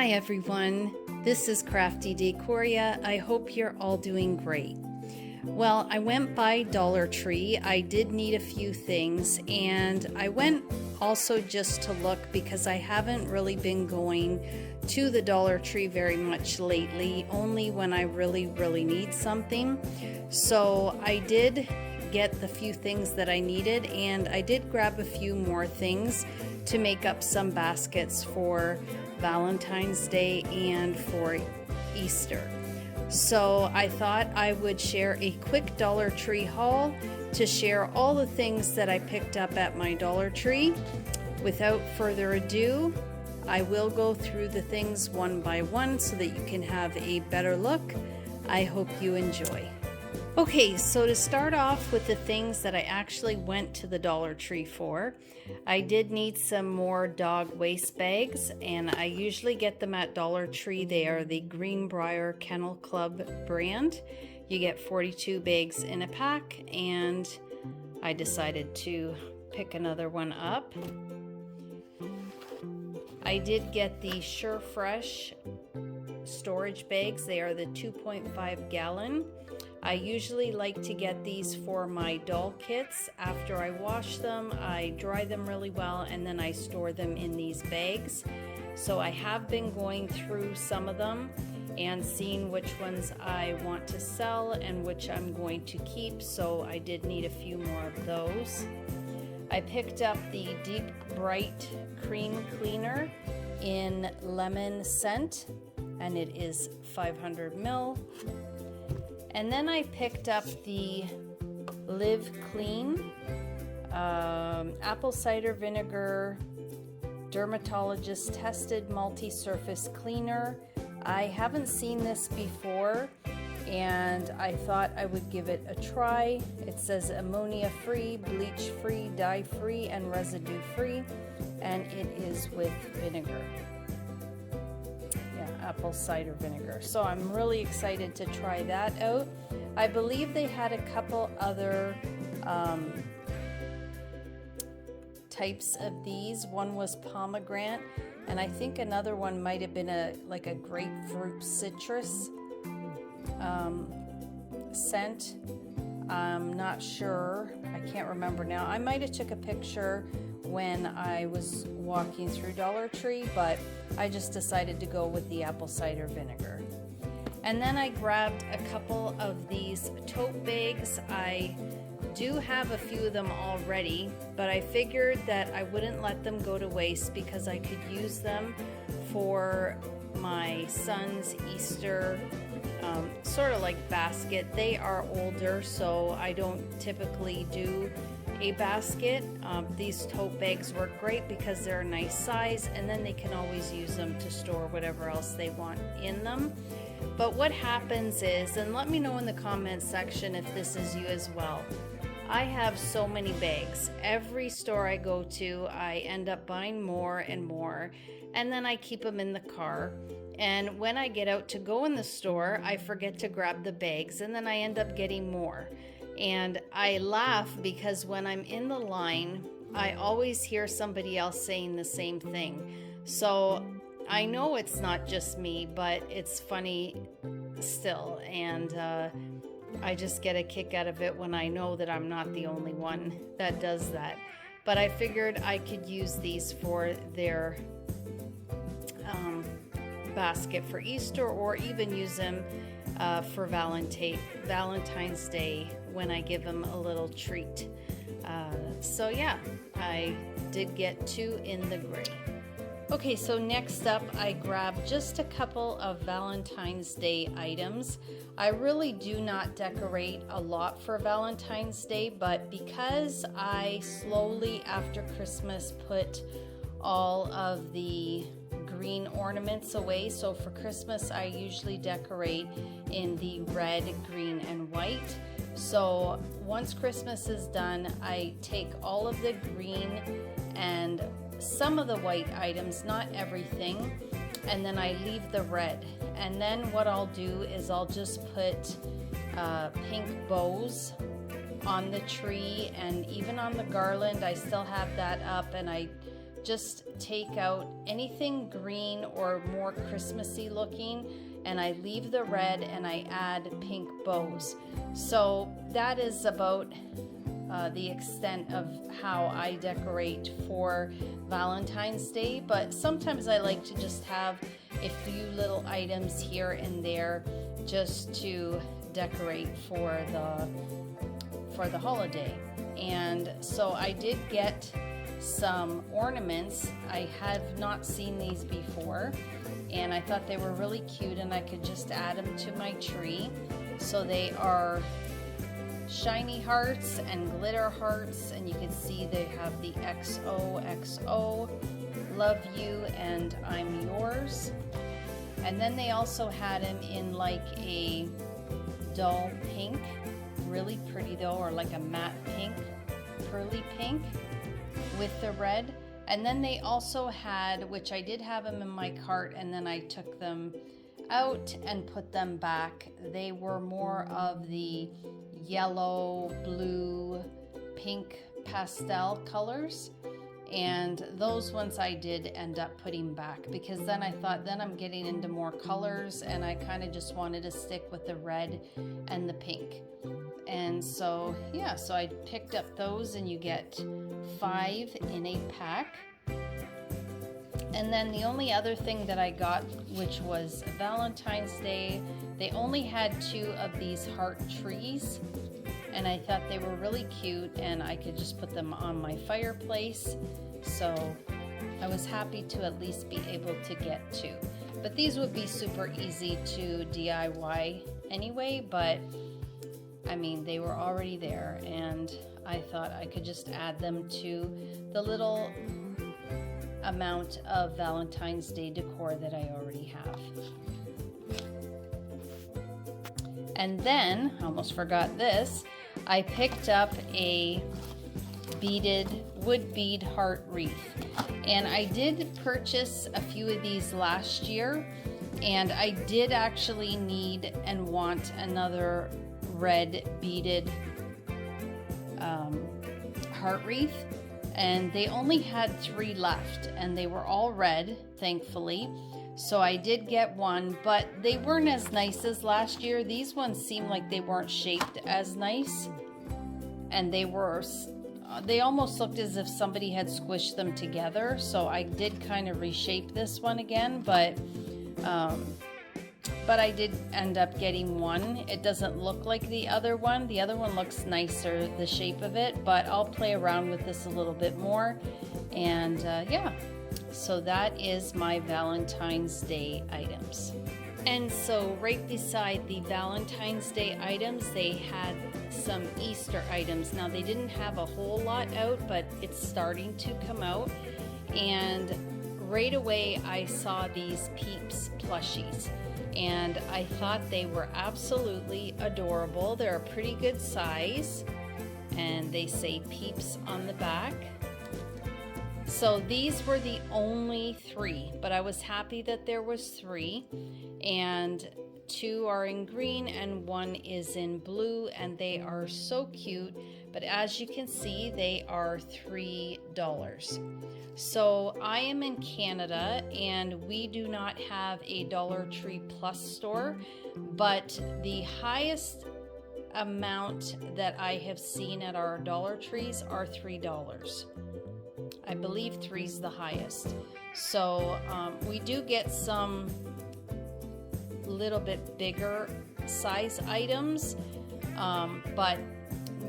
Hi everyone, this is Crafty Decoria. I hope you're all doing great. Well, I went by Dollar Tree. I did need a few things, and I went also just to look because I haven't really been going to the Dollar Tree very much lately, only when I really need something. So I did get the few things that I needed, and I did grab a few more things to make up some baskets for Valentine's Day and for Easter. So I thought I would share a quick Dollar Tree haul to share all the things that I picked up at my Dollar Tree. Without further ado, I will go through the things one by one so that you can have a better look. I hope you enjoy. Okay, so to start off with the things that I actually went to the Dollar Tree for, I did need some more dog waste bags, and I usually get them at Dollar Tree. They are the Greenbrier Kennel Club brand. You get 42 bags in a pack, and I decided to pick another one up. I did get the Sure Fresh storage bags. They are the 2.5 gallon. I usually like to get these for my doll kits. After I wash them, I dry them really well, and then I store them in these bags. So I have been going through some of them and seeing which ones I want to sell and which I'm going to keep, so I did need a few more of those. I picked up the Deep Bright Cream Cleaner in lemon scent, and it is 500 ml. And then I picked up the Live Clean apple cider vinegar dermatologist tested multi-surface cleaner. I haven't seen this before, and I thought I would give it a try. It says ammonia free, bleach free, dye free, and residue free, and it is with vinegar. Apple cider vinegar. So I'm really excited to try that out. I believe they had a couple other types of these. One was pomegranate, and I think another one might have been like a grapefruit citrus scent. I'm not sure. I can't remember now. I might have took a picture when I was walking through Dollar Tree, but I just decided to go with the apple cider vinegar. And then I grabbed a couple of these tote bags. I do have a few of them already, but I figured that I wouldn't let them go to waste because I could use them for my son's Easter sort of like basket. They are older, so I don't typically do a basket. These tote bags work great because they're a nice size, and then they can always use them to store whatever else they want in them. But what happens is, and let me know in the comments section if this is you as well, I have so many bags. Every store I go to, I end up buying more and more, and then I keep them in the car. And when I get out to go in the store, I forget to grab the bags, and then I end up getting more. And I laugh because when I'm in the line, I always hear somebody else saying the same thing. So I know it's not just me, but it's funny still. And I just get a kick out of it when I know that I'm not the only one that does that. But I figured I could use these for their basket for Easter, or even use them for Valentine's Day when I give them a little treat. So yeah, I did get 2 in the gray. Okay, so next up I grabbed just a couple of Valentine's Day items. I really do not decorate a lot for Valentine's Day, but because I slowly after Christmas put all of the green ornaments away, so for Christmas I usually decorate in the red, green, and white. So once Christmas is done, I take all of the green and some of the white items, not everything, and then I leave the red. And then what I'll do is I'll just put pink bows on the tree, and even on the garland I still have that up, and I just take out anything green or more Christmassy looking, and I leave the red and I add pink bows. So that is about the extent of how I decorate for Valentine's Day, but sometimes I like to just have a few little items here and there just to decorate for the holiday. And so I did get some ornaments. I have not seen these before, and I thought they were really cute and I could just add them to my tree. So they are shiny hearts and glitter hearts, and you can see they have the XOXO, love you and I'm yours. And then they also had them in like a dull pink, really pretty though, or like a matte pink, pearly pink with the red. And then they also had, which I did have them in my cart and then I took them out and put them back. They were more of the yellow, blue, pink pastel colors. And those ones I did end up putting back because then I thought then I'm getting into more colors and I kind of just wanted to stick with the red and the pink. And so yeah, so I picked up those, and you get 5 in a pack. And then the only other thing that I got, which was Valentine's Day, they only had 2 of these heart trees. And I thought they were really cute and I could just put them on my fireplace. So I was happy to at least be able to get 2. But these would be super easy to DIY anyway, but I mean, they were already there and I thought I could just add them to the little amount of Valentine's Day decor that I already have. And then, I almost forgot this, I picked up a wood bead heart wreath. And I did purchase a few of these last year, and I did actually need and want another red beaded heart wreath. And they only had 3 left, and they were all red, thankfully. So I did get one, but they weren't as nice as last year. These ones seemed like they weren't shaped as nice, and they almost looked as if somebody had squished them together. So I did kind of reshape this one again, but I did end up getting one. It doesn't look like the other one. The other one looks nicer, the shape of it, but I'll play around with this a little bit more. And yeah. So that is my Valentine's Day items. And so right beside the Valentine's Day items, they had some Easter items. Now they didn't have a whole lot out, but it's starting to come out. And right away I saw these Peeps plushies. And I thought they were absolutely adorable. They're a pretty good size. And they say Peeps on the back. So these were the only 3, but I was happy that there was 3, and 2 are in green and 1 is in blue, and they are so cute. But as you can see, they are $3. So I am in Canada and we do not have a Dollar Tree Plus store, but the highest amount that I have seen at our Dollar Trees are $3. I believe 3 is the highest. So we do get some little bit bigger size items, but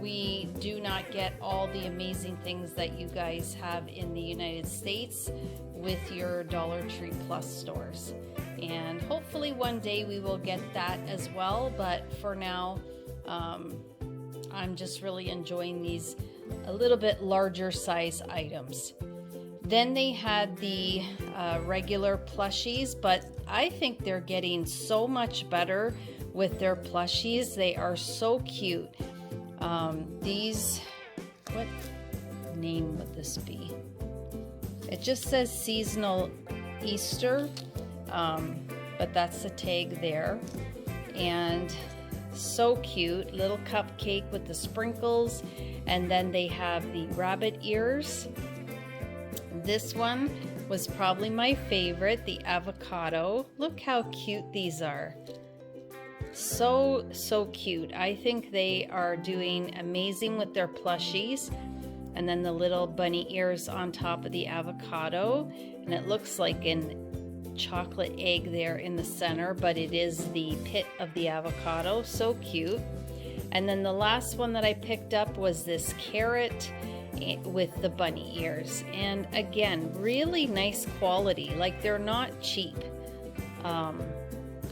we do not get all the amazing things that you guys have in the United States with your Dollar Tree Plus stores. And hopefully one day we will get that as well, but for now I'm just really enjoying these a little bit larger size items. Then they had the regular plushies, but I think they're getting so much better with their plushies. They are so cute. These, what name would this be? It just says seasonal Easter, but that's the tag there. And so cute, little cupcake with the sprinkles, and then they have the rabbit ears. This one was probably my favorite, the avocado. Look how cute these are. So cute. I think they are doing amazing with their plushies. And then the little bunny ears on top of the avocado, and it looks like an chocolate egg there in the center, but it is the pit of the avocado. So cute. And then the last one that I picked up was this carrot with the bunny ears, and again, really nice quality. Like, they're not cheap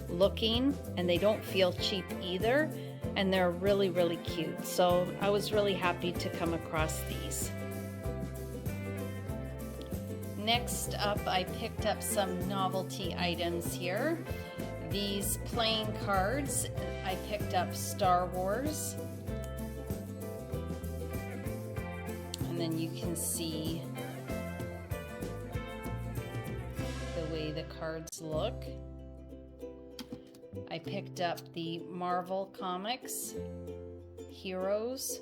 looking, and they don't feel cheap either, and they're really cute. So I was really happy to come across these. Next up, I picked up some novelty items here. These playing cards, I picked up Star Wars. And then you can see the way the cards look. I picked up the Marvel Comics Heroes.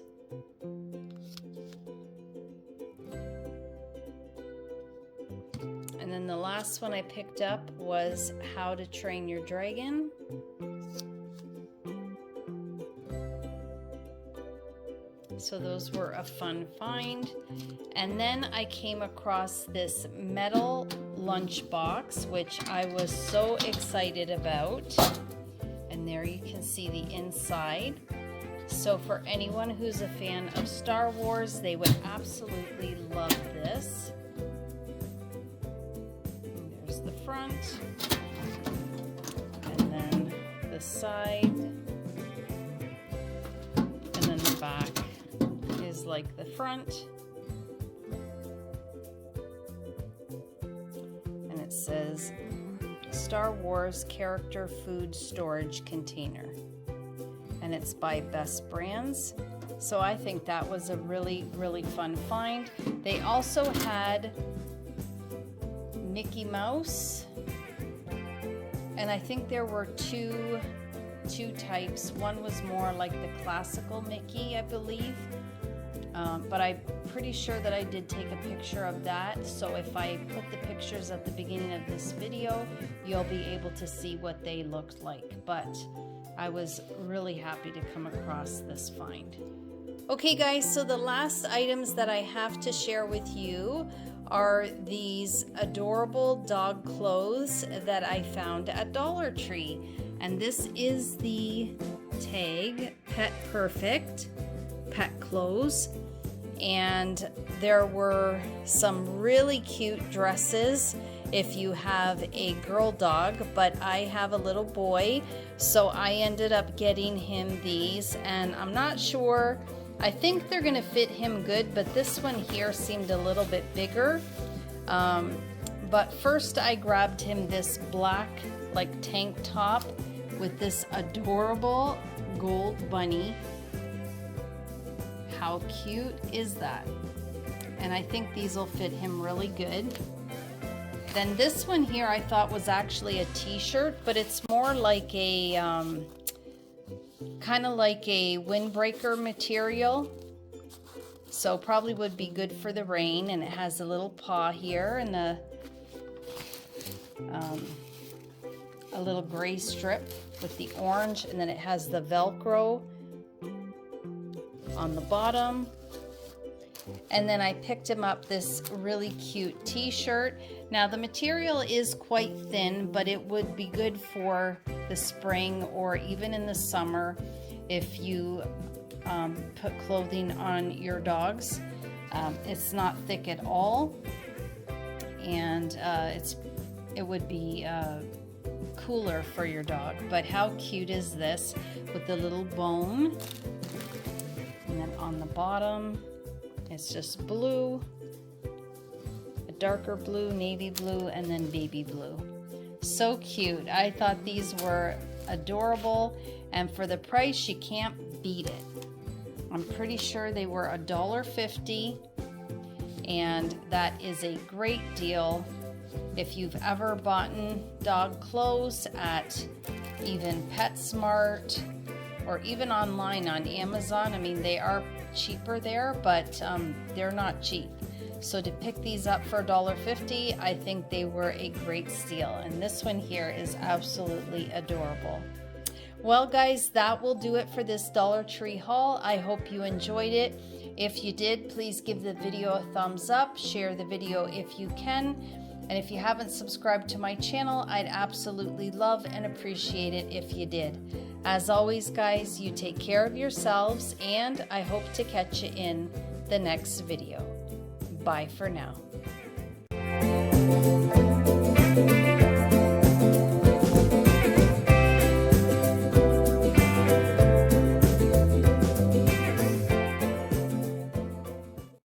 And then the last one I picked up was How to Train Your Dragon. So those were a fun find. And then I came across this metal lunchbox, which I was so excited about. And there you can see the inside. So for anyone who's a fan of Star Wars, they would absolutely love this. And there's the front. And then the side. And then the back is like the front. And it says Star Wars Character Food Storage Container. And it's by Best Brands. So I think that was a really, really fun find. They also had Mickey Mouse. And I think there were two types. One was more like the classical Mickey, I believe. But I'm pretty sure that I did take a picture of that. So if I put the pictures at the beginning of this video, you'll be able to see what they looked like. But I was really happy to come across this find. Okay guys, so the last items that I have to share with you are these adorable dog clothes that I found at Dollar Tree. And this is the tag, Pet Perfect Pet Clothes. And there were some really cute dresses if you have a girl dog, but I have a little boy, so I ended up getting him these, and I'm not sure, I think they're gonna fit him good, but this one here seemed a little bit bigger. But first I grabbed him this black like tank top with this adorable gold bunny. How cute is that? And I think these will fit him really good. Then this one here I thought was actually a t-shirt, but it's more like a kind of like a windbreaker material. So probably would be good for the rain, and it has a little paw here and a little gray strip with the orange, and then it has the Velcro on the bottom. And then I picked him up this really cute t-shirt. Now the material is quite thin, but it would be good for the spring or even in the summer if you put clothing on your dogs. It's not thick at all, and it would be cooler for your dog. But how cute is this with the little bone? And then on the bottom, it's just blue, a darker blue, navy blue, and then baby blue. So cute. I thought these were adorable, and for the price, you can't beat it. I'm pretty sure they were $1.50, and that is a great deal. If you've ever bought dog clothes at even PetSmart, or even online on Amazon, I mean, they are cheaper there, but they're not cheap. So to pick these up for $1.50, I think they were a great steal. And this one here is absolutely adorable. Well guys, that will do it for this Dollar Tree haul. I hope you enjoyed it. If you did, please give the video a thumbs up, share the video if you can. And if you haven't subscribed to my channel, I'd absolutely love and appreciate it if you did. As always, guys, you take care of yourselves, and I hope to catch you in the next video. Bye for now.